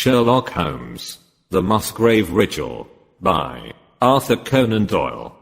Sherlock Holmes. The Musgrave Ritual. By Arthur Conan Doyle.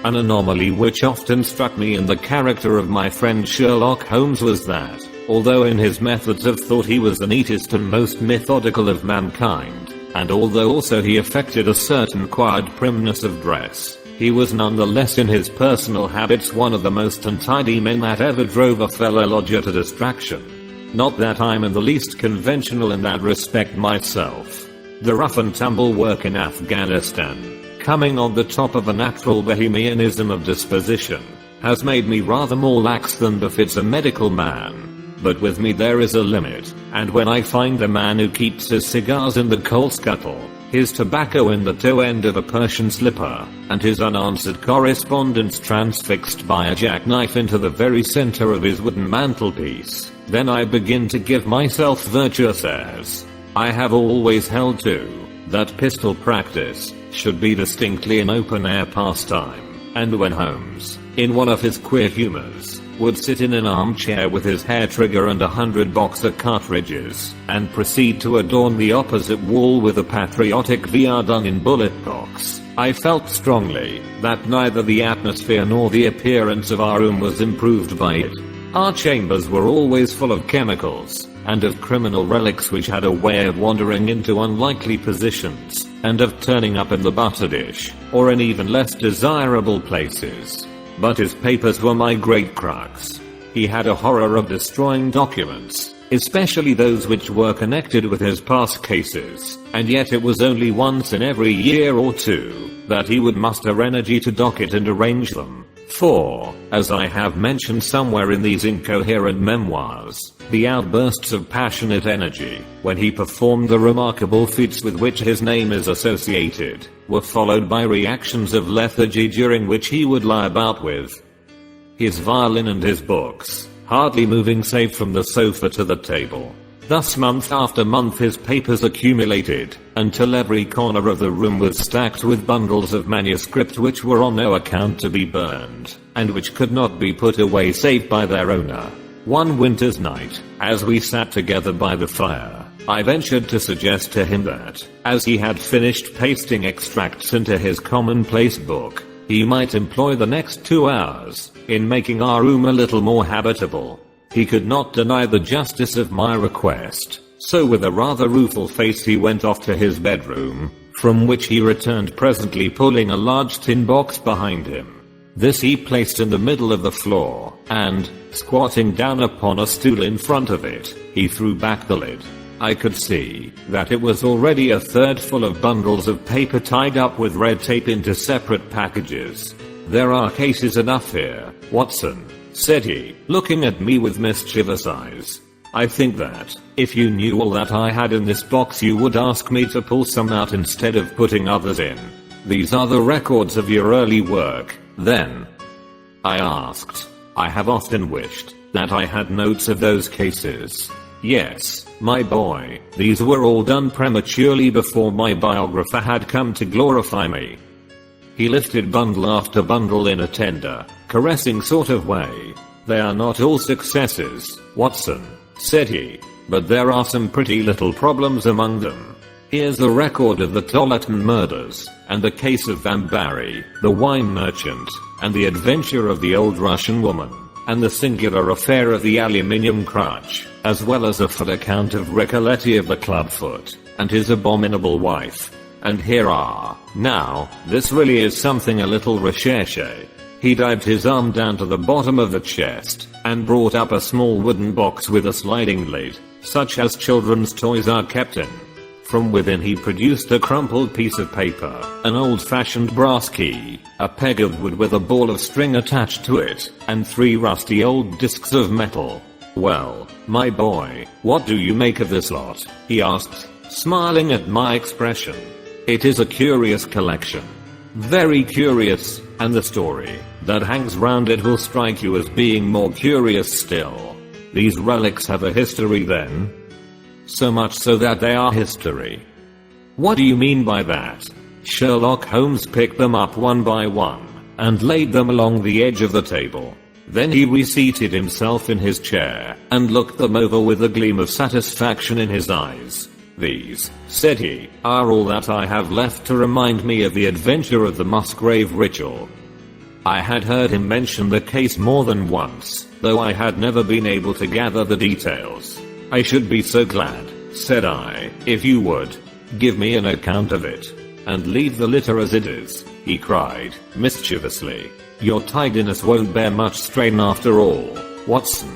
An anomaly which often struck me in the character of my friend Sherlock Holmes was that, although in his methods of thought he was the neatest and most methodical of mankind, and although also he affected a certain quiet primness of dress, he was nonetheless in his personal habits one of the most untidy men that ever drove a fellow lodger to distraction. Not that I'm in the least conventional in that respect myself. The rough and tumble work in Afghanistan, coming on the top of a natural bohemianism of disposition, has made me rather more lax than befits a medical man. But with me there is a limit, and when I find a man who keeps his cigars in the coal scuttle, his tobacco in the toe end of a Persian slipper, and his unanswered correspondence transfixed by a jackknife into the very center of his wooden mantelpiece, then I begin to give myself virtuous airs. I have always held to that pistol practice should be distinctly an open-air pastime, and when Holmes, in one of his queer humors, would sit in an armchair with his hair trigger and 100 boxer cartridges, and proceed to adorn the opposite wall with a patriotic VR done in bullet box, I felt strongly that neither the atmosphere nor the appearance of our room was improved by it. Our chambers were always full of chemicals, and of criminal relics which had a way of wandering into unlikely positions, and of turning up in the butter dish, or in even less desirable places. But his papers were my great crux. He had a horror of destroying documents, especially those which were connected with his past cases, and yet it was only once in every year or two that he would muster energy to docket and arrange them. For, as I have mentioned somewhere in these incoherent memoirs, the outbursts of passionate energy, when he performed the remarkable feats with which his name is associated, were followed by reactions of lethargy during which he would lie about with his violin and his books, hardly moving save from the sofa to the table. Thus month after month his papers accumulated, until every corner of the room was stacked with bundles of manuscript which were on no account to be burned, and which could not be put away save by their owner. One winter's night, as we sat together by the fire, I ventured to suggest to him that, as he had finished pasting extracts into his commonplace book, he might employ the next 2 hours in making our room a little more habitable. He could not deny the justice of my request, so with a rather rueful face he went off to his bedroom, from which he returned presently pulling a large tin box behind him. This he placed in the middle of the floor, and, squatting down upon a stool in front of it, he threw back the lid. I could see that it was already a third full of bundles of paper tied up with red tape into separate packages. "There are cases enough here, Watson," said he, looking at me with mischievous eyes. "I think that, if you knew all that I had in this box you would ask me to pull some out instead of putting others in. These are the records of your early work, then?" I asked. I have often wished that I had notes of those cases. Yes, my boy, these were all done prematurely before my biographer had come to glorify me. He lifted bundle after bundle in a tender, caressing sort of way. "They are not all successes, Watson," said he, "but there are some pretty little problems among them. Here's the record of the Tolleton murders, and the case of Van Barry, the wine merchant, and the adventure of the old Russian woman, and the singular affair of the aluminium crutch, as well as a full account of Ricoletti of the Clubfoot, and his abominable wife. And here are, now, this really is something a little recherche." He dived his arm down to the bottom of the chest, and brought up a small wooden box with a sliding lid, such as children's toys are kept in. From within he produced a crumpled piece of paper, an old-fashioned brass key, a peg of wood with a ball of string attached to it, and 3 rusty old discs of metal. "Well, my boy, what do you make of this lot?" he asked, smiling at my expression. "It is a curious collection. Very curious, and the story that hangs round it will strike you as being more curious still. These relics have a history then? So much so that they are history." "What do you mean by that?" Sherlock Holmes picked them up one by one and laid them along the edge of the table. Then he reseated himself in his chair and looked them over with a gleam of satisfaction in his eyes. "These," said he, "are all that I have left to remind me of the adventure of the Musgrave ritual." I had heard him mention the case more than once, though I had never been able to gather the details. "I should be so glad," said I, "if you would give me an account of it." "And leave the litter as it is," he cried, mischievously. "Your tidiness won't bear much strain after all, Watson.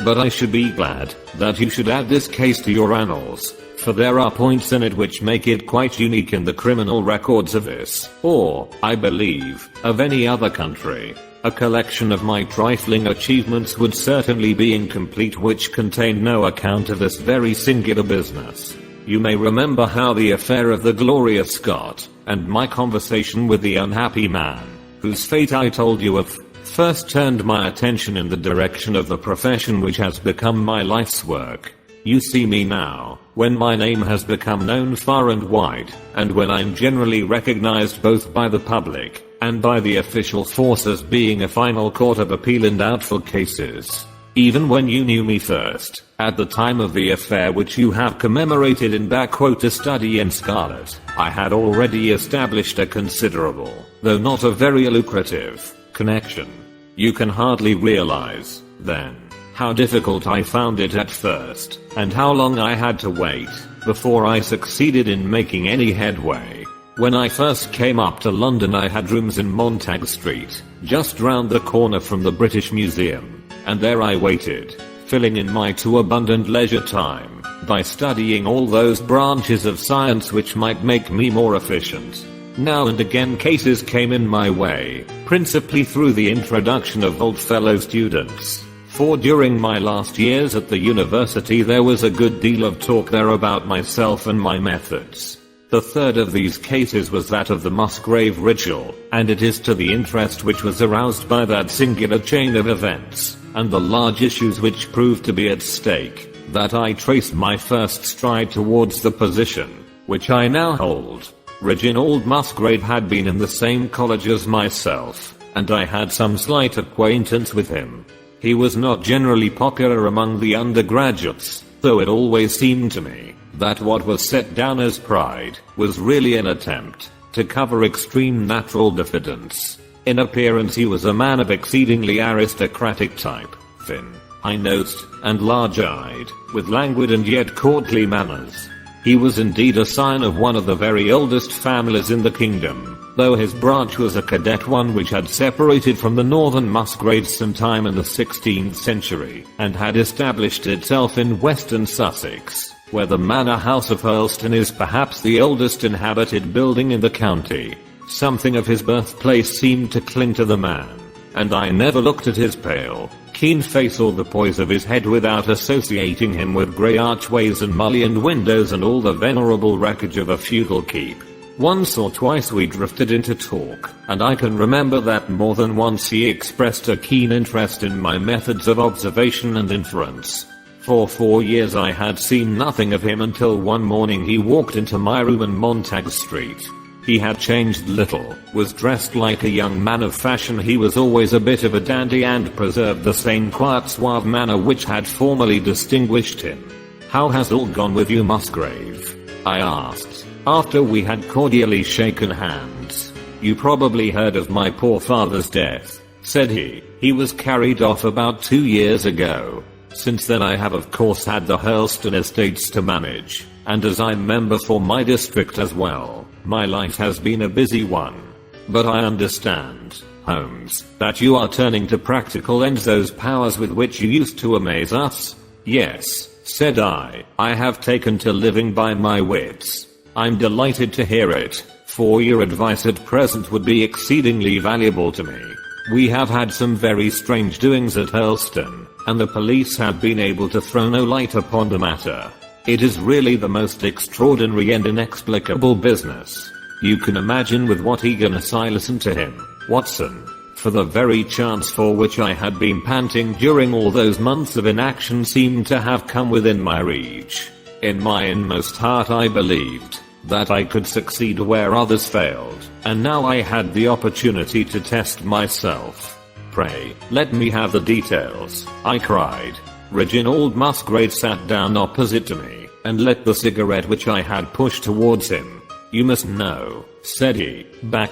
But I should be glad that you should add this case to your annals, for there are points in it which make it quite unique in the criminal records of this, or, I believe, of any other country. A collection of my trifling achievements would certainly be incomplete which contained no account of this very singular business. You may remember how the affair of the Gloria Scott, and my conversation with the unhappy man, whose fate I told you of, first turned my attention in the direction of the profession which has become my life's work. You see me now, when my name has become known far and wide, and when I'm generally recognized both by the public and by the official force as being a final court of appeal in doubtful cases. Even when you knew me first, at the time of the affair which you have commemorated in a study in scarlet, I had already established a considerable, though not a very lucrative, connection. You can hardly realize, then, how difficult I found it at first, and how long I had to wait before I succeeded in making any headway. When I first came up to London I had rooms in Montague Street, just round the corner from the British Museum. And there I waited, filling in my too abundant leisure time by studying all those branches of science which might make me more efficient. Now and again cases came in my way, principally through the introduction of old fellow students. For during my last years at the university there was a good deal of talk there about myself and my methods. The third of these cases was that of the Musgrave ritual, and it is to the interest which was aroused by that singular chain of events, and the large issues which proved to be at stake, that I traced my first stride towards the position which I now hold. Reginald Musgrave had been in the same college as myself, and I had some slight acquaintance with him. He was not generally popular among the undergraduates, though it always seemed to me that what was set down as pride was really an attempt to cover extreme natural diffidence. In appearance he was a man of exceedingly aristocratic type, thin, high-nosed, and large-eyed, with languid and yet courtly manners. He was indeed a scion of one of the very oldest families in the kingdom, though his branch was a cadet one which had separated from the northern Musgraves sometime in the 16th century, and had established itself in western Sussex, where the manor house of Hurlstone is perhaps the oldest inhabited building in the county. Something of his birthplace seemed to cling to the man, and I never looked at his pale, keen face or the poise of his head without associating him with grey archways and mullioned windows and all the venerable wreckage of a feudal keep. Once or twice we drifted into talk, and I can remember that more than once he expressed a keen interest in my methods of observation and inference. For 4 years I had seen nothing of him until one morning he walked into my room in Montague Street. He had changed little, was dressed like a young man of fashion. He was always a bit of a dandy and preserved the same quiet suave manner which had formerly distinguished him. "How has all gone with you, Musgrave?" I asked, after we had cordially shaken hands. "You probably heard of my poor father's death," said he. "He was carried off about 2 years ago. Since then I have of course had the Hurlstone estates to manage, and as I'm member for my district as well, my life has been a busy one. But I understand, Holmes, that you are turning to practical ends those powers with which you used to amaze us." "Yes," said I have taken to living by my wits." "I'm delighted to hear it, for your advice at present would be exceedingly valuable to me. We have had some very strange doings at Hurlstone, and the police have been able to throw no light upon the matter. It is really the most extraordinary and inexplicable business. You can imagine with what eagerness I listened to him, Watson, for the very chance for which I had been panting during all those months of inaction seemed to have come within my reach. In my inmost heart I believed that I could succeed where others failed, and now I had the opportunity to test myself. "Pray, let me have the details," I cried. Reginald Musgrave sat down opposite to me, and lit the cigarette which I had pushed towards him. "You must know," said he, that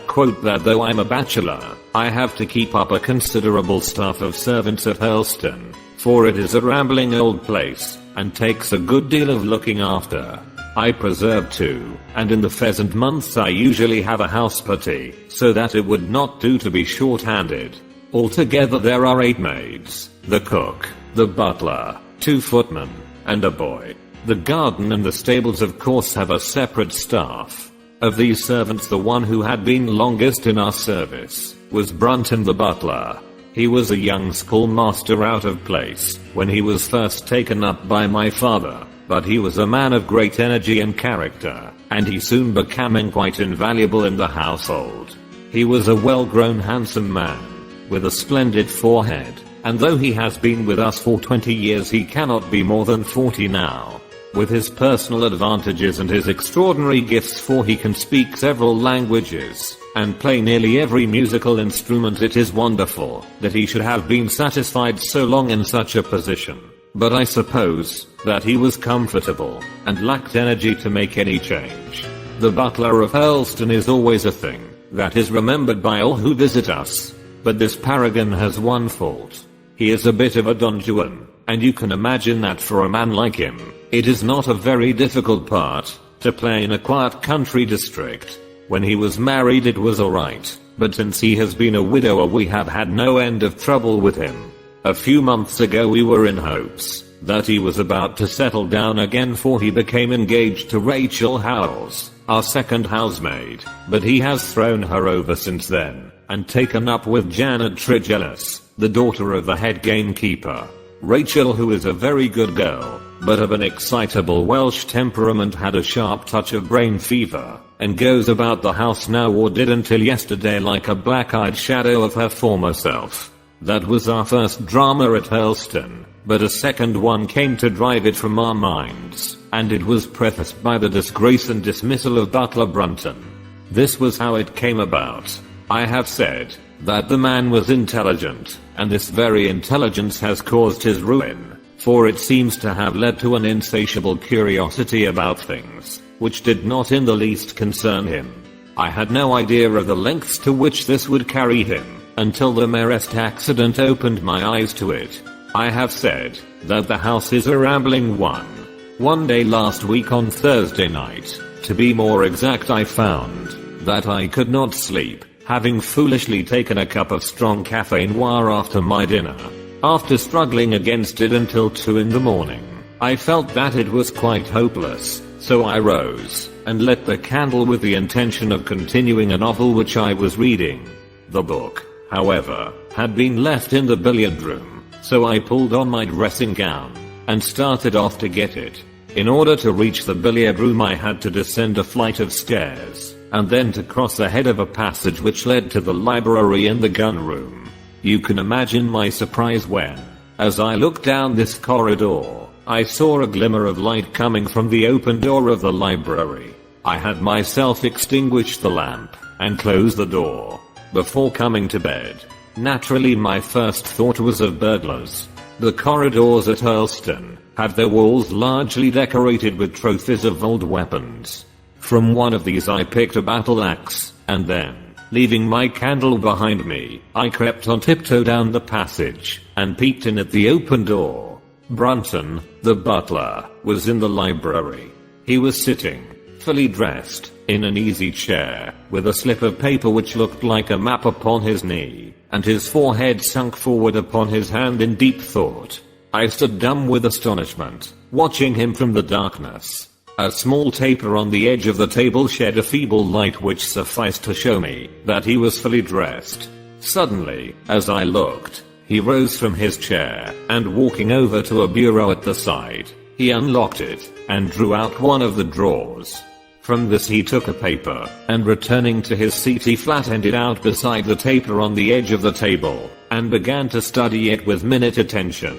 though I'm a bachelor, I have to keep up a considerable staff of servants at Hurlstone, for it is a rambling old place, and takes a good deal of looking after. I preserve too, and in the pheasant months I usually have a house party, so that it would not do to be short-handed. Altogether there are 8 maids, the cook, the butler, 2 footmen, and a boy. The garden and the stables of course have a separate staff. Of these servants the one who had been longest in our service was Brunton the butler. He was a young schoolmaster out of place when he was first taken up by my father, but he was a man of great energy and character, and he soon became quite invaluable in the household. He was a well-grown handsome man, with a splendid forehead, and though he has been with us for 20 years he cannot be more than 40 now. With his personal advantages and his extraordinary gifts, for he can speak several languages and play nearly every musical instrument, it is wonderful that he should have been satisfied so long in such a position. But I suppose that he was comfortable and lacked energy to make any change. The butler of Hurlstone is always a thing that is remembered by all who visit us. But this paragon has one fault. He is a bit of a Don Juan, and you can imagine that for a man like him, it is not a very difficult part to play in a quiet country district. When he was married it was alright, but since he has been a widower we have had no end of trouble with him. A few months ago we were in hopes that he was about to settle down again, for he became engaged to Rachel Howells, our second housemaid, but he has thrown her over since then, and taken up with Janet Tregellis, the daughter of the head gamekeeper. Rachel, who is a very good girl, but of an excitable Welsh temperament, had a sharp touch of brain fever, and goes about the house now, or did until yesterday, like a black-eyed shadow of her former self. That was our first drama at Hurlstone, but a second one came to drive it from our minds, and it was prefaced by the disgrace and dismissal of Butler Brunton. This was how it came about. I have said that the man was intelligent, and this very intelligence has caused his ruin, for it seems to have led to an insatiable curiosity about things which did not in the least concern him. I had no idea of the lengths to which this would carry him, until the merest accident opened my eyes to it. I have said that the house is a rambling one. One day last week on Thursday night, to be more exact, I found that I could not sleep, having foolishly taken a cup of strong cafe noir after my dinner. After struggling against it until 2 in the morning, I felt that it was quite hopeless, so I rose and lit the candle with the intention of continuing a novel which I was reading. The book, however, had been left in the billiard room, so I pulled on my dressing gown and started off to get it. In order to reach the billiard room I had to descend a flight of stairs, and then to cross ahead of a passage which led to the library and the gun room. You can imagine my surprise when, as I looked down this corridor, I saw a glimmer of light coming from the open door of the library. I had myself extinguished the lamp and closed the door before coming to bed. Naturally my first thought was of burglars. The corridors at Hurlstone have their walls largely decorated with trophies of old weapons. From one of these I picked a battle axe, and then, leaving my candle behind me, I crept on tiptoe down the passage and peeked in at the open door. Brunton, the butler, was in the library. He was sitting, fully dressed, in an easy chair, with a slip of paper which looked like a map upon his knee, and his forehead sunk forward upon his hand in deep thought. I stood dumb with astonishment, watching him from the darkness. A small taper on the edge of the table shed a feeble light which sufficed to show me that he was fully dressed. Suddenly, as I looked, he rose from his chair, and walking over to a bureau at the side, he unlocked it, and drew out one of the drawers. From this he took a paper, and returning to his seat he flat-ended out beside the taper on the edge of the table, and began to study it with minute attention.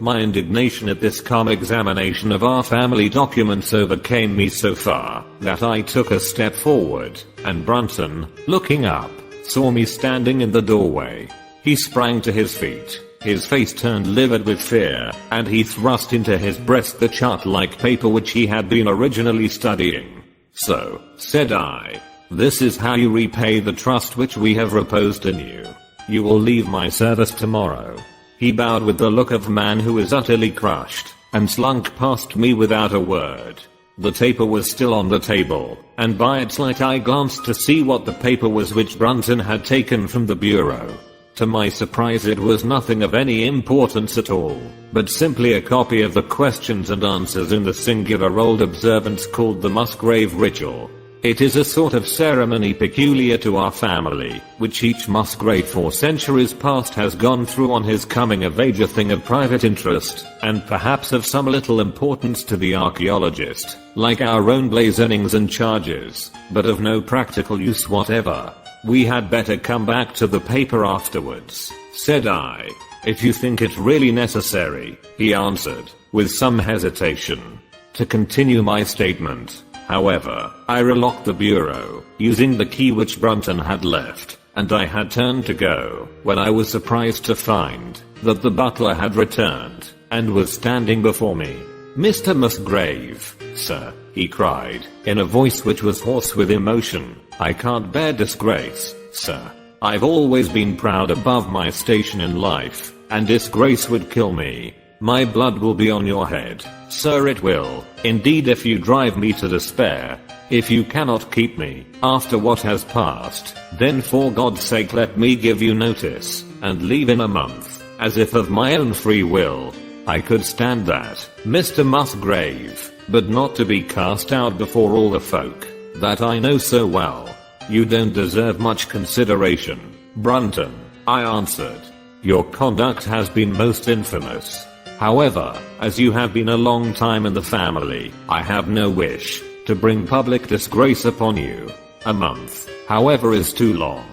My indignation at this calm examination of our family documents overcame me so far that I took a step forward, and Brunton, looking up, saw me standing in the doorway. He sprang to his feet, his face turned livid with fear, and he thrust into his breast the chart-like paper which he had been originally studying. "So," said I, "this is how you repay the trust which we have reposed in you. You will leave my service tomorrow." He bowed with the look of a man who is utterly crushed, and slunk past me without a word. The taper was still on the table, and by its light I glanced to see what the paper was which Brunton had taken from the bureau. To my surprise, it was nothing of any importance at all, but simply a copy of the questions and answers in the singular old observance called the Musgrave ritual. It is a sort of ceremony peculiar to our family, which each Musgrave for centuries past has gone through on his coming of age, a thing of private interest, and perhaps of some little importance to the archaeologist, like our own blazonings and charges, but of no practical use whatever. "We had better come back to the paper afterwards," said I. "If you think it really necessary," he answered, with some hesitation. To continue my statement, however, I relocked the bureau, using the key which Brunton had left, and I had turned to go, when I was surprised to find that the butler had returned, and was standing before me. "Mr. Musgrave, sir," he cried, in a voice which was hoarse with emotion, "I can't bear disgrace, sir. I've always been proud above my station in life, and disgrace would kill me. My blood will be on your head, sir, it will, indeed, if you drive me to despair. If you cannot keep me, after what has passed, then for God's sake let me give you notice, and leave in a month, as if of my own free will. I could stand that, Mr. Musgrave, but not to be cast out before all the folk that I know so well. You don't deserve much consideration, Brunton," I answered. "Your conduct has been most infamous. However, as you have been a long time in the family, I have no wish to bring public disgrace upon you. A month, however, is too long.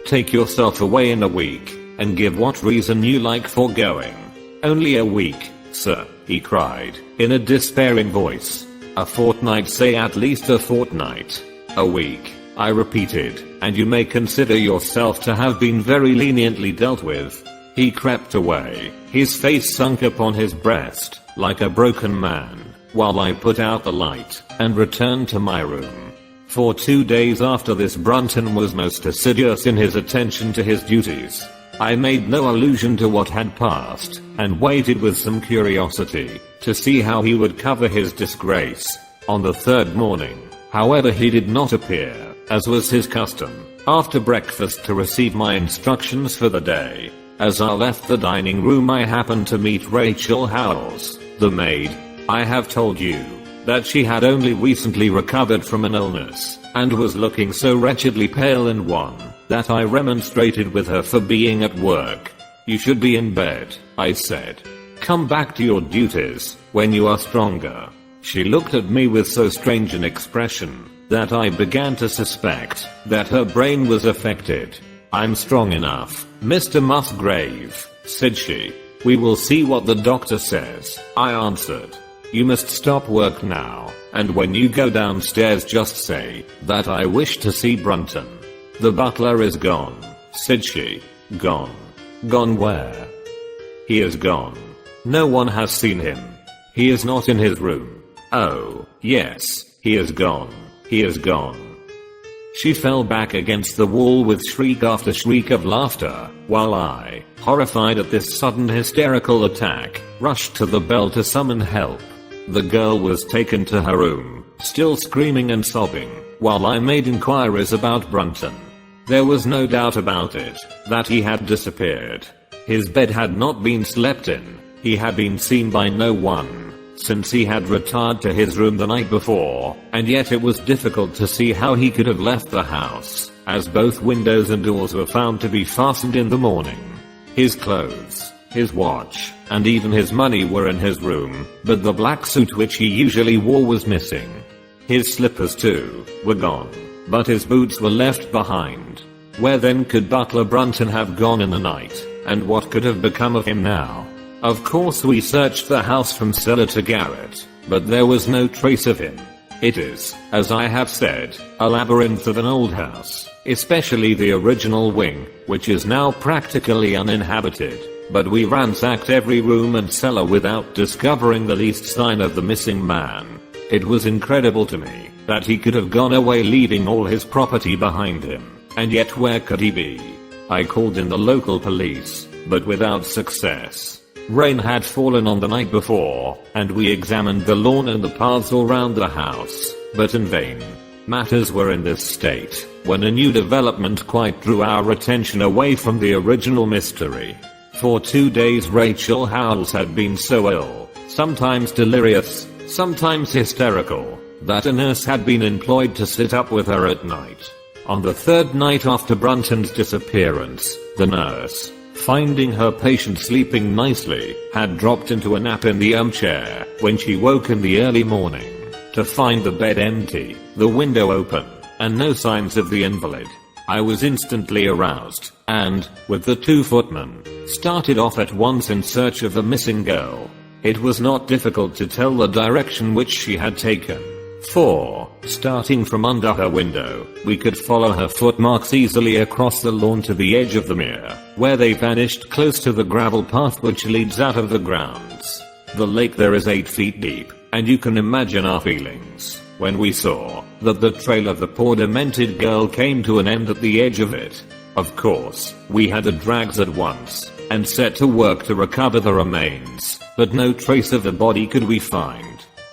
Take yourself away in a week, and give what reason you like for going." "Only a week, sir," he cried, in a despairing voice. "A fortnight, say at least a fortnight." "A week," I repeated, "and you may consider yourself to have been very leniently dealt with." He crept away, his face sunk upon his breast, like a broken man, while I put out the light, and returned to my room. For 2 days after this Brunton was most assiduous in his attention to his duties. I made no allusion to what had passed, and waited with some curiosity, to see how he would cover his disgrace. On the third morning, however, he did not appear, as was his custom, after breakfast to receive my instructions for the day. As I left the dining room, I happened to meet Rachel Howells, the maid. I have told you that she had only recently recovered from an illness, and was looking so wretchedly pale and wan, that I remonstrated with her for being at work. "You should be in bed," I said. "Come back to your duties when you are stronger." She looked at me with so strange an expression that I began to suspect that her brain was affected. "I'm strong enough, Mr. Musgrave," said she. "We will see what the doctor says," I answered. "You must stop work now, and when you go downstairs just say that I wish to see Brunton." "The butler is gone," said she. "Gone? Gone where?" "He is gone. No one has seen him. He is not in his room." "Oh, yes, he is gone. He is gone." She fell back against the wall with shriek after shriek of laughter, while I, horrified at this sudden hysterical attack, rushed to the bell to summon help. The girl was taken to her room, still screaming and sobbing, while I made inquiries about Brunton. There was no doubt about it, that he had disappeared. His bed had not been slept in, he had been seen by no one, since he had retired to his room the night before, and yet it was difficult to see how he could have left the house, as both windows and doors were found to be fastened in the morning. His clothes, his watch, and even his money were in his room, but the black suit which he usually wore was missing. His slippers too were gone, but his boots were left behind. Where then could Butler Brunton have gone in the night, and what could have become of him now? Of course we searched the house from cellar to garret, but there was no trace of him. It is, as I have said, a labyrinth of an old house, especially the original wing, which is now practically uninhabited, but we ransacked every room and cellar without discovering the least sign of the missing man. It was incredible to me that he could have gone away leaving all his property behind him, and yet where could he be? I called in the local police, but without success. Rain had fallen on the night before, and we examined the lawn and the paths all round the house, but in vain. Matters were in this state when a new development quite drew our attention away from the original mystery. For 2 days Rachel Howells had been so ill, sometimes delirious, sometimes hysterical, that a nurse had been employed to sit up with her at night. On the third night after Brunton's disappearance, the nurse, finding her patient sleeping nicely, had dropped into a nap in the armchair when she woke in the early morning to find the bed empty, the window open, and no signs of the invalid. I was instantly aroused, and, with the 2 footmen, started off at once in search of the missing girl. It was not difficult to tell the direction which she had taken, for, starting from under her window, we could follow her footmarks easily across the lawn to the edge of the mere, where they vanished close to the gravel path which leads out of the grounds. The lake there is 8 feet deep, and you can imagine our feelings when we saw that the trail of the poor demented girl came to an end at the edge of it. Of course, we had the drags at once, and set to work to recover the remains, but no trace of the body could we find.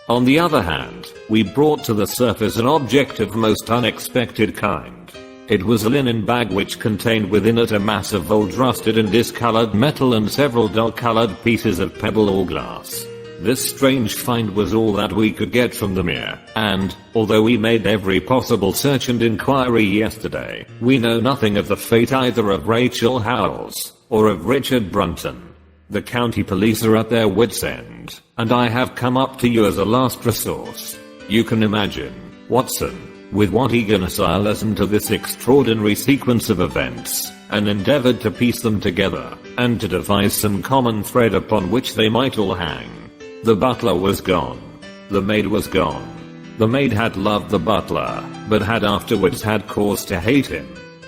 On the other hand, we brought to the surface an object of most unexpected kind. It was a linen bag which contained within it a mass of old rusted and discolored metal and several dull-colored pieces of pebble or glass. This strange find was all that we could get from the mere, and, although we made every possible search and inquiry yesterday, we know nothing of the fate either of Rachel Howells or of Richard Brunton. The county police are at their wits' end, and I have come up to you as a last resource. You can imagine, Watson, with what eagerness I listened to this extraordinary sequence of events, and endeavored to piece them together, and to devise some common thread upon which they might all hang. The butler was gone. The maid was gone. The maid had loved the butler, but had afterwards had cause to hate him.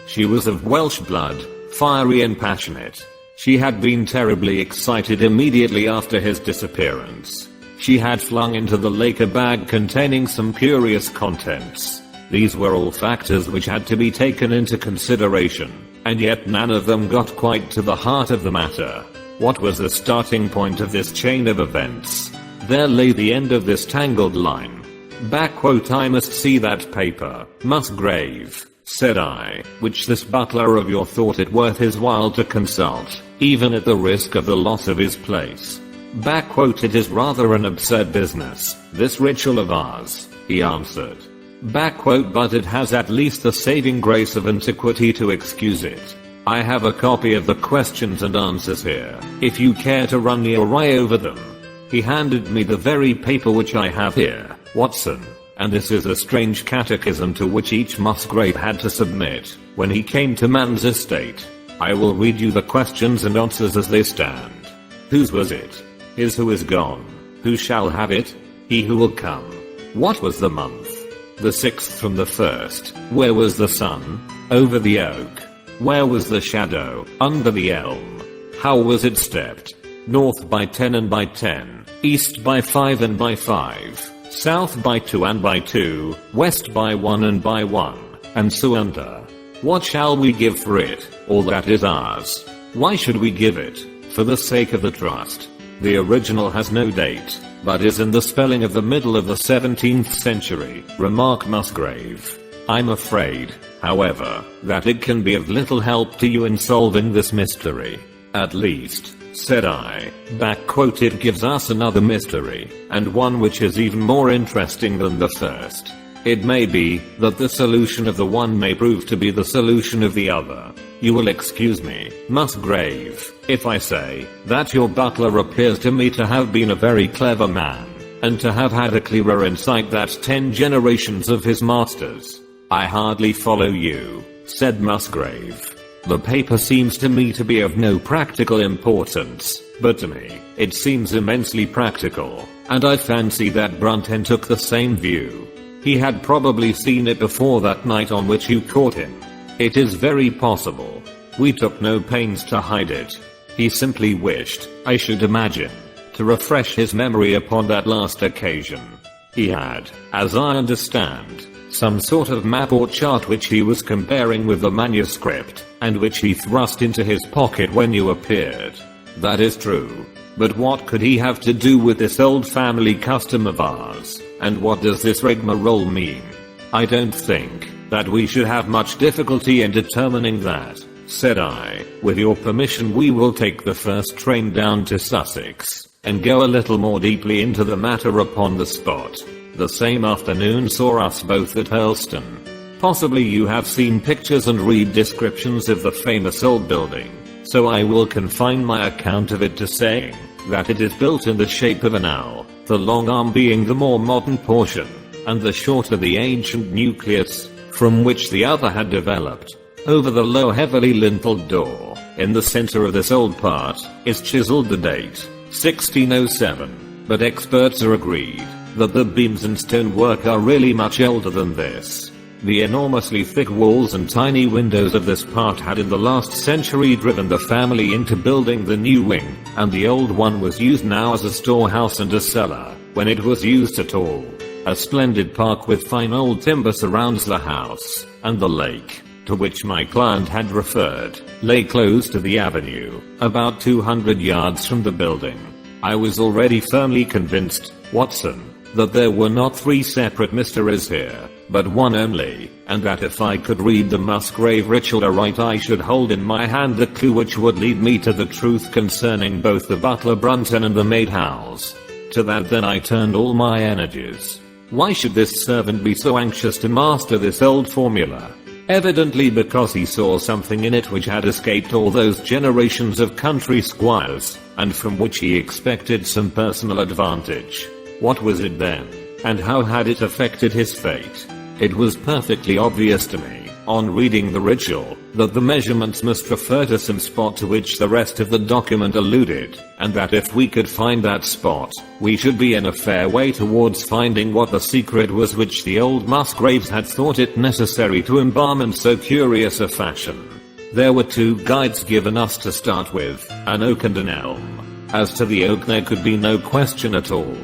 She was of Welsh blood, fiery and passionate. She had been terribly excited immediately after his disappearance. She had flung into the lake a bag containing some curious contents. These were all factors which had to be taken into consideration, and yet none of them got quite to the heart of the matter. What was the starting point of this chain of events? There lay the end of this tangled line. I must see that paper, Musgrave, said I, which this butler of your thought it worth his while to consult, even at the risk of the loss of his place. It is rather an absurd business, this ritual of ours, he answered. But it has at least the saving grace of antiquity to excuse it. I have a copy of the questions and answers here, if you care to run your eye over them. He handed me the very paper which I have here, Watson, and this is a strange catechism to which each Musgrave had to submit when he came to man's estate. I will read you the questions and answers as they stand. Whose was it? His who is gone. Who shall have it? He who will come. What was the month? The 6th from the 1st. Where was the sun? Over the oak. Where was the shadow? Under the elm. How was it stepped? North by 10 and by 10, east by 5 and by 5, south by 2 and by 2, west by 1 and by 1, and so under. What shall we give for it? All that is ours. Why should we give it? For the sake of the trust. The original has no date, but is in the spelling of the middle of the 17th century, remarked Musgrave. I'm afraid, however, that it can be of little help to you in solving this mystery. At least, said I, it gives us another mystery, and one which is even more interesting than the first. It may be that the solution of the one may prove to be the solution of the other. You will excuse me, Musgrave, if I say that your butler appears to me to have been a very clever man, and to have had a clearer insight than 10 generations of his masters. I hardly follow you, said Musgrave. The paper seems to me to be of no practical importance, but to me, it seems immensely practical, and I fancy that Brunton took the same view. He had probably seen it before that night on which you caught him. It is very possible. We took no pains to hide it. He simply wished, I should imagine, to refresh his memory upon that last occasion. He had, as I understand, some sort of map or chart which he was comparing with the manuscript, and which he thrust into his pocket when you appeared. That is true. But what could he have to do with this old family custom of ours, and what does this rigmarole mean? I don't think that we should have much difficulty in determining that, said I. With your permission, we will take the first train down to Sussex, and go a little more deeply into the matter upon the spot. The same afternoon saw us both at Hurlstone. Possibly you have seen pictures and read descriptions of the famous old building, so I will confine my account of it to saying that it is built in the shape of an owl, the long arm being the more modern portion, and the shorter the ancient nucleus, from which the other had developed. Over the low heavily linteled door, in the center of this old part, is chiseled the date, 1607, but experts are agreed that the beams and stonework are really much older than this. The enormously thick walls and tiny windows of this part had in the last century driven the family into building the new wing, and the old one was used now as a storehouse and a cellar, when it was used at all. A splendid park with fine old timber surrounds the house, and the lake, to which my client had referred, lay close to the avenue, about 200 yards from the building. I was already firmly convinced, Watson, that there were not three separate mysteries here, but one only, and that if I could read the Musgrave ritual aright I should hold in my hand the clue which would lead me to the truth concerning both the butler Brunton and the maid Howells. To that then I turned all my energies. Why should this servant be so anxious to master this old formula? Evidently because he saw something in it which had escaped all those generations of country squires, and from which he expected some personal advantage. What was it then, and how had it affected his fate? It was perfectly obvious to me, on reading the ritual, that the measurements must refer to some spot to which the rest of the document alluded, and that if we could find that spot, we should be in a fair way towards finding what the secret was which the old Musgraves had thought it necessary to embalm in so curious a fashion. There were two guides given us to start with, an oak and an elm. As to the oak there could be no question at all.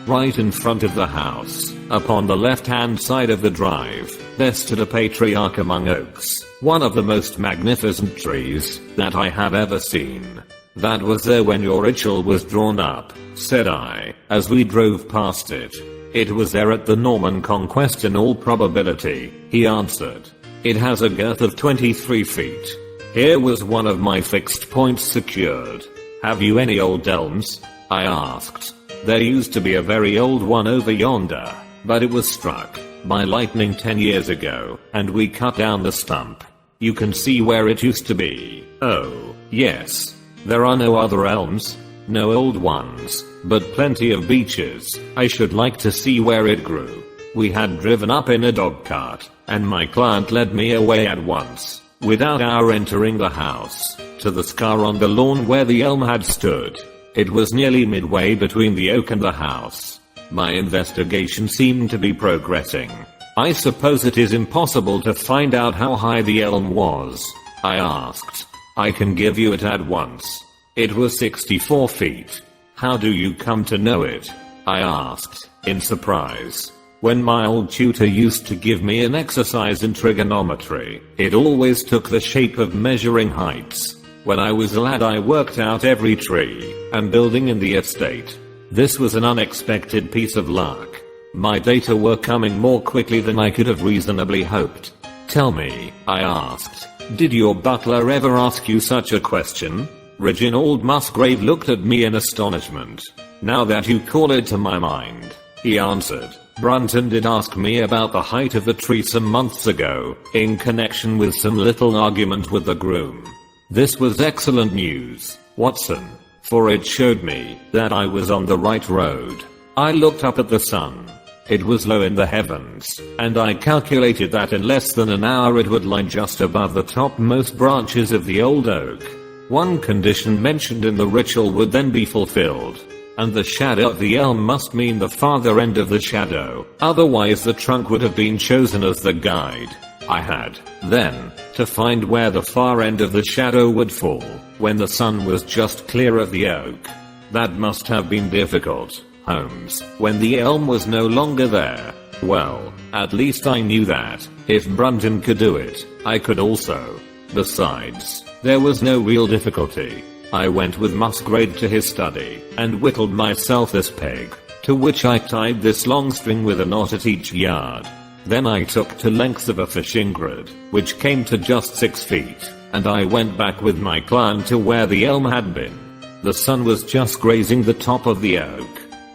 Right in front of the house, upon the left-hand side of the drive, there stood a patriarch among oaks, one of the most magnificent trees that I have ever seen. That was there when your ritual was drawn up, said I, as we drove past it. It was there at the Norman Conquest in all probability, he answered. It has a girth of 23 feet. Here was one of my fixed points secured. Have you any old elms? I asked. There used to be a very old one over yonder, but it was struck by lightning 10 years ago, and we cut down the stump. You can see where it used to be. Oh, yes. There are no other elms, no old ones, but plenty of beeches. I should like to see where it grew. We had driven up in a dog cart, and my client led me away at once, without our entering the house, to the scar on the lawn where the elm had stood. It was nearly midway between the oak and the house. My investigation seemed to be progressing. I suppose it is impossible to find out how high the elm was, I asked. I can give you it at once. It was 64 feet. How do you come to know it? I asked, in surprise. When my old tutor used to give me an exercise in trigonometry, it always took the shape of measuring heights. When I was a lad I worked out every tree and building in the estate. This was an unexpected piece of luck. My data were coming more quickly than I could have reasonably hoped. Tell me, I asked, did your butler ever ask you such a question? Reginald Musgrave looked at me in astonishment. Now that you call it to my mind, he answered, Brunton did ask me about the height of the tree some months ago, in connection with some little argument with the groom. This was excellent news, Watson, for it showed me that I was on the right road. I looked up at the sun. It was low in the heavens, and I calculated that in less than an hour it would lie just above the topmost branches of the old oak. One condition mentioned in the ritual would then be fulfilled. And the shadow of the elm must mean the farther end of the shadow, otherwise the trunk would have been chosen as the guide. I had, then, to find where the far end of the shadow would fall, when the sun was just clear of the oak. That must have been difficult, Holmes, when the elm was no longer there. Well, at least I knew that, if Brunton could do it, I could also. Besides, there was no real difficulty. I went with Musgrave to his study, and whittled myself this peg, to which I tied this long string with a knot at each yard. Then I took 2 lengths of a fishing rod, which came to just 6 feet, and I went back with my client to where the elm had been. The sun was just grazing the top of the oak.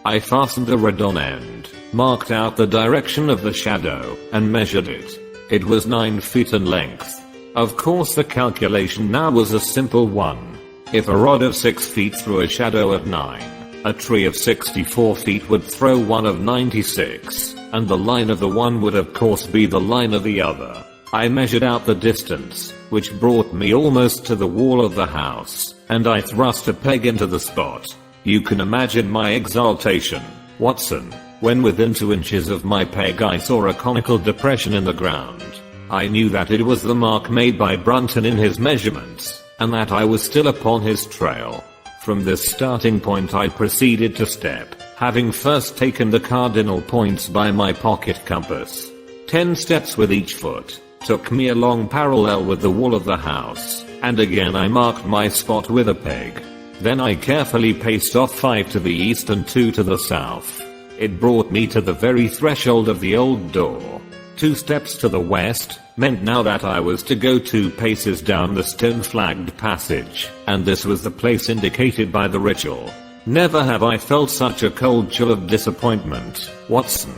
I fastened a rod on end, marked out the direction of the shadow, and measured it. It was 9 feet in length. Of course the calculation now was a simple one. If a rod of 6 feet threw a shadow of 9, a tree of 64 feet would throw one of 96, and the line of the one would of course be the line of the other. I measured out the distance, which brought me almost to the wall of the house, and I thrust a peg into the spot. You can imagine my exultation, Watson, when within 2 inches of my peg I saw a conical depression in the ground. I knew that it was the mark made by Brunton in his measurements, and that I was still upon his trail. From this starting point I proceeded to step, having first taken the cardinal points by my pocket compass. 10 steps with each foot took me along parallel with the wall of the house, and again I marked my spot with a peg. Then I carefully paced off 5 to the east and 2 to the south. It brought me to the very threshold of the old door. 2 steps to the west meant now that I was to go 2 paces down the stone-flagged passage, and this was the place indicated by the ritual. Never have I felt such a cold chill of disappointment, Watson.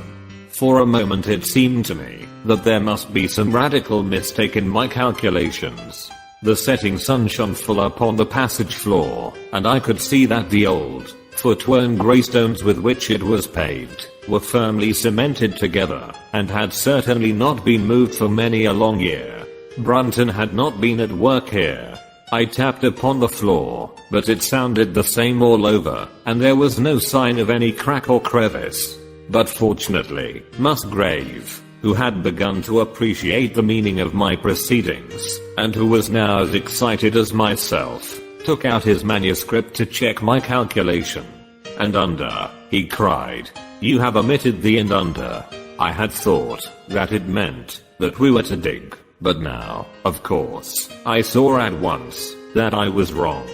For a moment it seemed to me that there must be some radical mistake in my calculations. The setting sun shone full upon the passage floor, and I could see that the old, foot-worn grey stones with which it was paved were firmly cemented together, and had certainly not been moved for many a long year. Brunton had not been at work here. I tapped upon the floor, but it sounded the same all over, and there was no sign of any crack or crevice. But fortunately, Musgrave, who had begun to appreciate the meaning of my proceedings, and who was now as excited as myself, took out his manuscript to check my calculation. "And under," he cried. "You have omitted the and under." I had thought that it meant that we were to dig, but now, of course, I saw at once that I was wrong.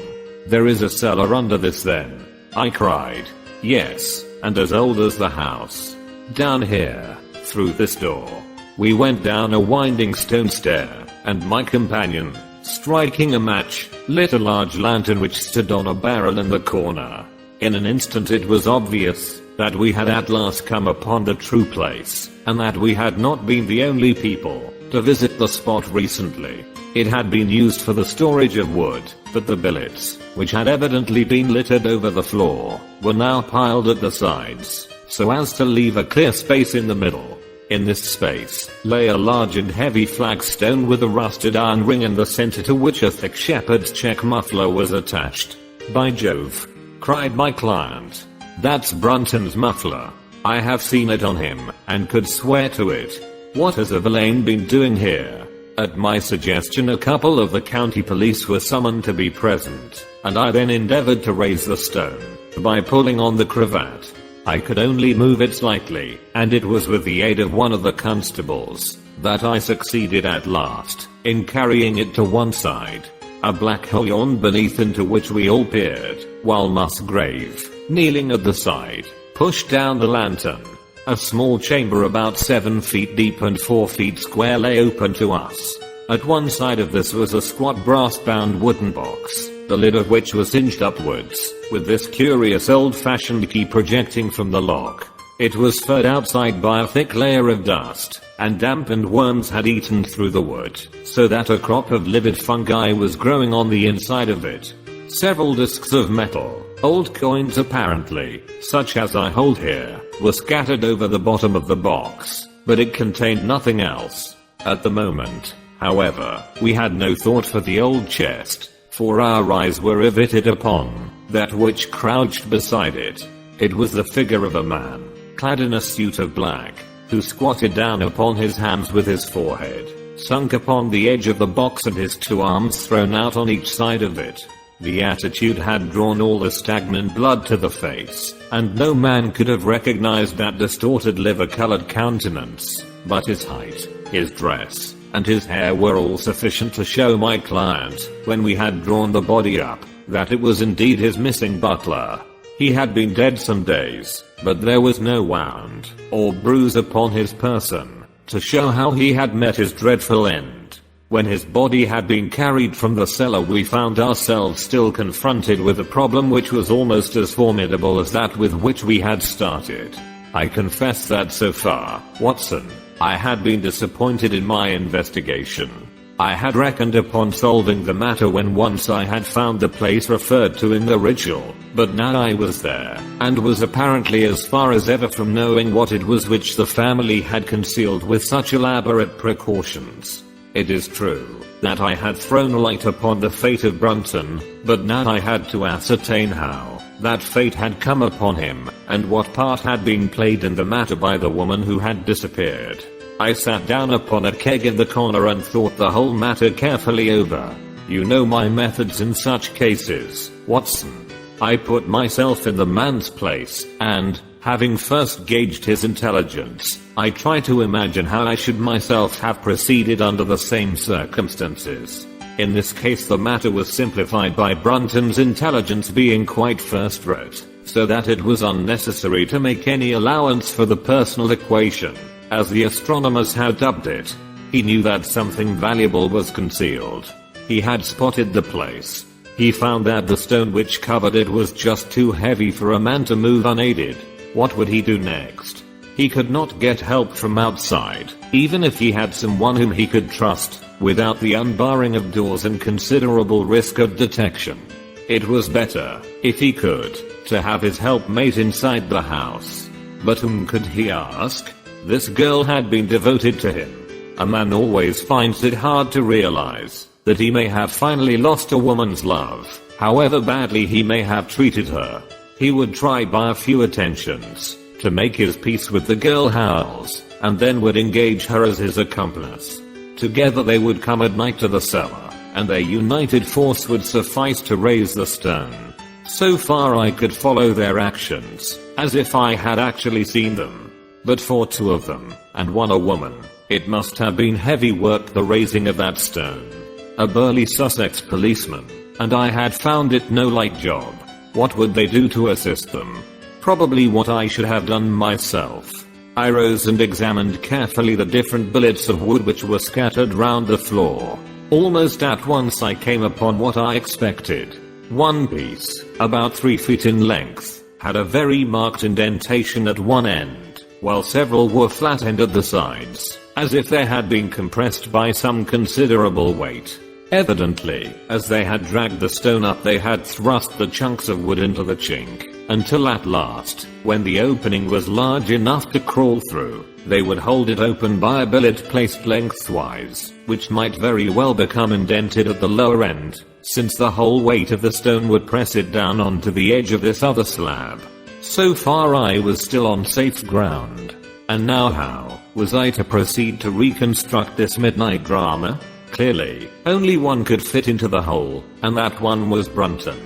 "There is a cellar under this then?" I cried. "Yes, and as old as the house. Down here, through this door." We went down a winding stone stair, and my companion, striking a match, lit a large lantern which stood on a barrel in the corner. In an instant it was obvious that we had at last come upon the true place, and that we had not been the only people to visit the spot recently. It had been used for the storage of wood, but the billets, which had evidently been littered over the floor, were now piled at the sides, so as to leave a clear space in the middle. In this space lay a large and heavy flagstone with a rusted iron ring in the center to which a thick shepherd's check muffler was attached. "By Jove!" cried my client. "That's Brunton's muffler. I have seen it on him, and could swear to it. What has a villain been doing here?" At my suggestion a couple of the county police were summoned to be present, and I then endeavored to raise the stone by pulling on the cravat. I could only move it slightly, and it was with the aid of one of the constables that I succeeded at last in carrying it to one side. A black hole yawned beneath into which we all peered, while Musgrave, kneeling at the side, pushed down the lantern. A small chamber about 7 feet deep and 4 feet square lay open to us. At one side of this was a squat brass-bound wooden box, the lid of which was hinged upwards, with this curious old-fashioned key projecting from the lock. It was furred outside by a thick layer of dust, and damp and worms had eaten through the wood, so that a crop of livid fungi was growing on the inside of it. Several discs of metal, old coins apparently, such as I hold here, were scattered over the bottom of the box, but it contained nothing else. At the moment, however, we had no thought for the old chest, for our eyes were riveted upon that which crouched beside it. It was the figure of a man, clad in a suit of black, who squatted down upon his hands with his forehead sunk upon the edge of the box and his two arms thrown out on each side of it. The attitude had drawn all the stagnant blood to the face, and no man could have recognized that distorted liver-colored countenance, but his height, his dress, and his hair were all sufficient to show my client, when we had drawn the body up, that it was indeed his missing butler. He had been dead some days, but there was no wound or bruise upon his person to show how he had met his dreadful end. When his body had been carried from the cellar, we found ourselves still confronted with a problem which was almost as formidable as that with which we had started. I confess that so far, Watson, I had been disappointed in my investigation. I had reckoned upon solving the matter when once I had found the place referred to in the ritual, but now I was there, and was apparently as far as ever from knowing what it was which the family had concealed with such elaborate precautions. It is true that I had thrown light upon the fate of Brunton, but now I had to ascertain how that fate had come upon him, and what part had been played in the matter by the woman who had disappeared. I sat down upon a keg in the corner and thought the whole matter carefully over. You know my methods in such cases, Watson. I put myself in the man's place, and, having first gauged his intelligence, I try to imagine how I should myself have proceeded under the same circumstances. In this case the matter was simplified by Brunton's intelligence being quite first-rate, so that it was unnecessary to make any allowance for the personal equation, as the astronomers had dubbed it. He knew that something valuable was concealed. He had spotted the place. He found that the stone which covered it was just too heavy for a man to move unaided. What would he do next? He could not get help from outside, even if he had someone whom he could trust, without the unbarring of doors and considerable risk of detection. It was better, if he could, to have his helpmate inside the house. But whom could he ask? This girl had been devoted to him. A man always finds it hard to realize that he may have finally lost a woman's love, however badly he may have treated her. He would try by a few attentions to make his peace with the girl Howells, and then would engage her as his accomplice. Together they would come at night to the cellar, and their united force would suffice to raise the stone. So far I could follow their actions, as if I had actually seen them. But for two of them, and one a woman, it must have been heavy work the raising of that stone. A burly Sussex policeman, and I had found it no light job. What would they do to assist them? Probably what I should have done myself. I rose and examined carefully the different billets of wood which were scattered round the floor. Almost at once I came upon what I expected. One piece, about 3 feet in length, had a very marked indentation at one end, while several were flattened at the sides, as if they had been compressed by some considerable weight. Evidently, as they had dragged the stone up they had thrust the chunks of wood into the chink, until at last, when the opening was large enough to crawl through, they would hold it open by a billet placed lengthwise, which might very well become indented at the lower end, since the whole weight of the stone would press it down onto the edge of this other slab. So far I was still on safe ground. And now how was I to proceed to reconstruct this midnight drama? Clearly, only one could fit into the hole, and that one was Brunton.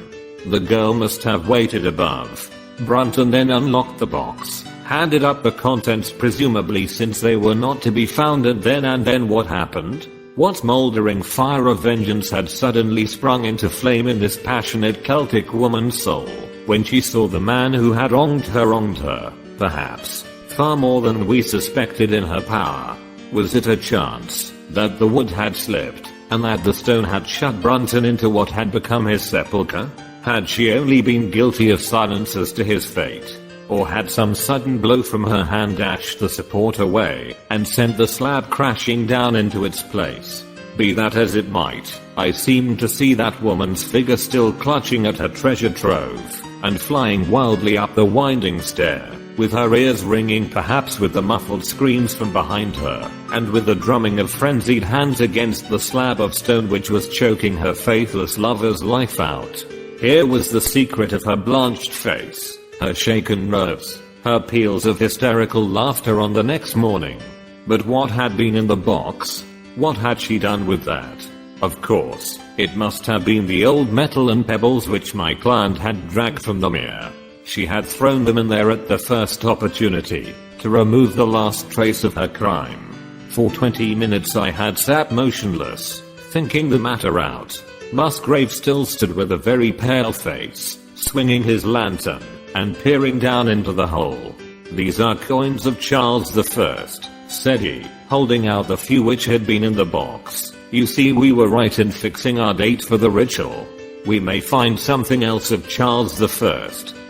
The girl must have waited above. Brunton then unlocked the box, handed up the contents presumably since they were not to be found, and then what happened? What mouldering fire of vengeance had suddenly sprung into flame in this passionate Celtic woman's soul, when she saw the man who had wronged her, perhaps, far more than we suspected in her power? Was it a chance that the wood had slipped, and that the stone had shut Brunton into what had become his sepulchre? Had she only been guilty of silence as to his fate? Or had some sudden blow from her hand dashed the support away, and sent the slab crashing down into its place? Be that as it might, I seemed to see that woman's figure still clutching at her treasure trove, and flying wildly up the winding stair. with her ears ringing, perhaps with the muffled screams from behind her, and with the drumming of frenzied hands against the slab of stone which was choking her faithless lover's life out. Here was the secret of her blanched face, her shaken nerves, her peals of hysterical laughter on the next morning. But what had been in the box? What had she done with that? Of course, it must have been the old metal and pebbles which my client had dragged from the mere. She had thrown them in there at the first opportunity, to remove the last trace of her crime. For 20 minutes I had sat motionless, thinking the matter out. Musgrave still stood with a very pale face, swinging his lantern, and peering down into the hole. "These are coins of Charles I," said he, holding out the few which had been in the box. "You see, we were right in fixing our date for the ritual. We may find something else of Charles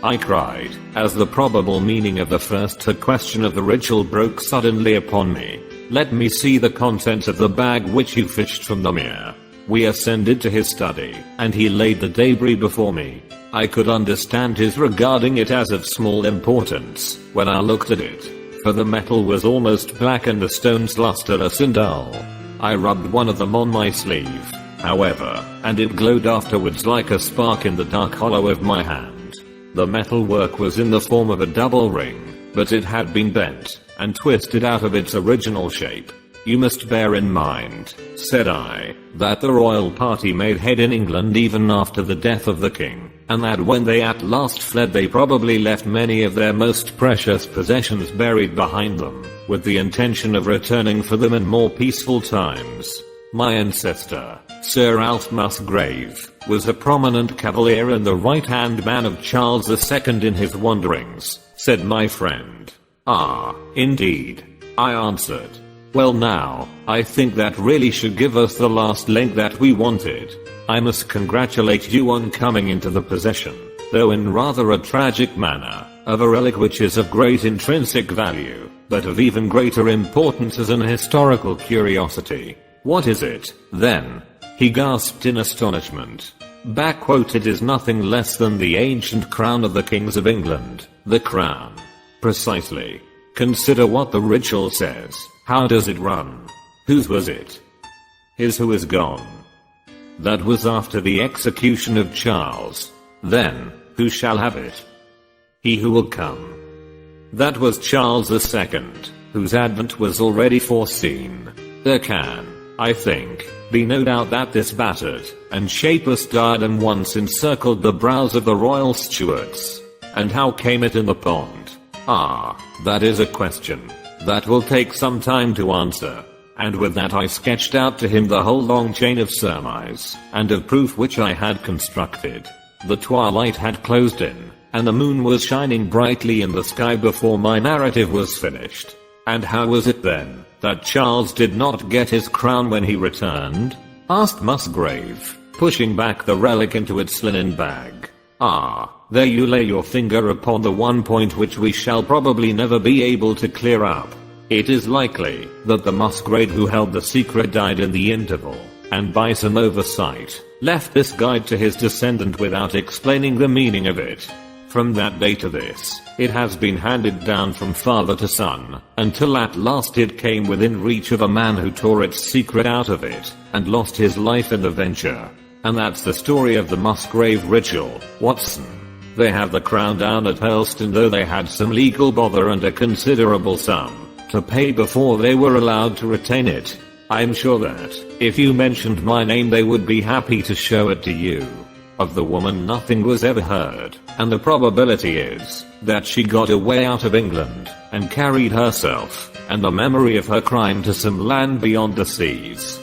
I cried, as the probable meaning of the first question of the ritual broke suddenly upon me. "Let me see the contents of the bag which you fished from the mere." We ascended to his study, and he laid the debris before me. I could understand his regarding it as of small importance, when I looked at it, for the metal was almost black and the stones lusterless and dull. I rubbed one of them on my sleeve, however, and it glowed afterwards like a spark in the dark hollow of my hand. The metal work was in the form of a double ring, but it had been bent and twisted out of its original shape. "You must bear in mind," said I, "that the royal party made head in England even after the death of the king, and that when they at last fled they probably left many of their most precious possessions buried behind them, with the intention of returning for them in more peaceful times. My ancestor, Sir Alf Musgrave, was a prominent cavalier and the right-hand man of Charles II in his wanderings," said my friend. "Ah, indeed," I answered. "Well now, I think that really should give us the last link that we wanted. I must congratulate you on coming into the possession, though in rather a tragic manner, of a relic which is of great intrinsic value, but of even greater importance as an historical curiosity." "What is it, then?" he gasped in astonishment. "It is nothing less than the ancient crown of the kings of England." "The crown?" "Precisely. Consider what the ritual says. How does it run? Whose was it?" "His who is gone." "That was after the execution of Charles. Then, who shall have it?" "He who will come." "That was Charles II, whose advent was already foreseen. There can, I think, be no doubt that this battered and shapeless diadem once encircled the brows of the royal Stuarts. And how came it in the pond? Ah, that is a question that will take some time to answer." And with that I sketched out to him the whole long chain of surmise and of proof which I had constructed. The twilight had closed in, and the moon was shining brightly in the sky before my narrative was finished. "And how was it then that Charles did not get his crown when he returned?" asked Musgrave, pushing back the relic into its linen bag. "Ah, there you lay your finger upon the one point which we shall probably never be able to clear up. It is likely that the Musgrave who held the secret died in the interval, and by some oversight, left this guide to his descendant without explaining the meaning of it. From that day to this, it has been handed down from father to son, until at last it came within reach of a man who tore its secret out of it, and lost his life in the venture. And that's the story of the Musgrave ritual, Watson. They have the crown down at Hurlstone, though they had some legal bother and a considerable sum to pay before they were allowed to retain it. I'm sure that, if you mentioned my name, they would be happy to show it to you. Of the woman nothing was ever heard, and the probability is that she got away out of England and carried herself and the memory of her crime to some land beyond the seas.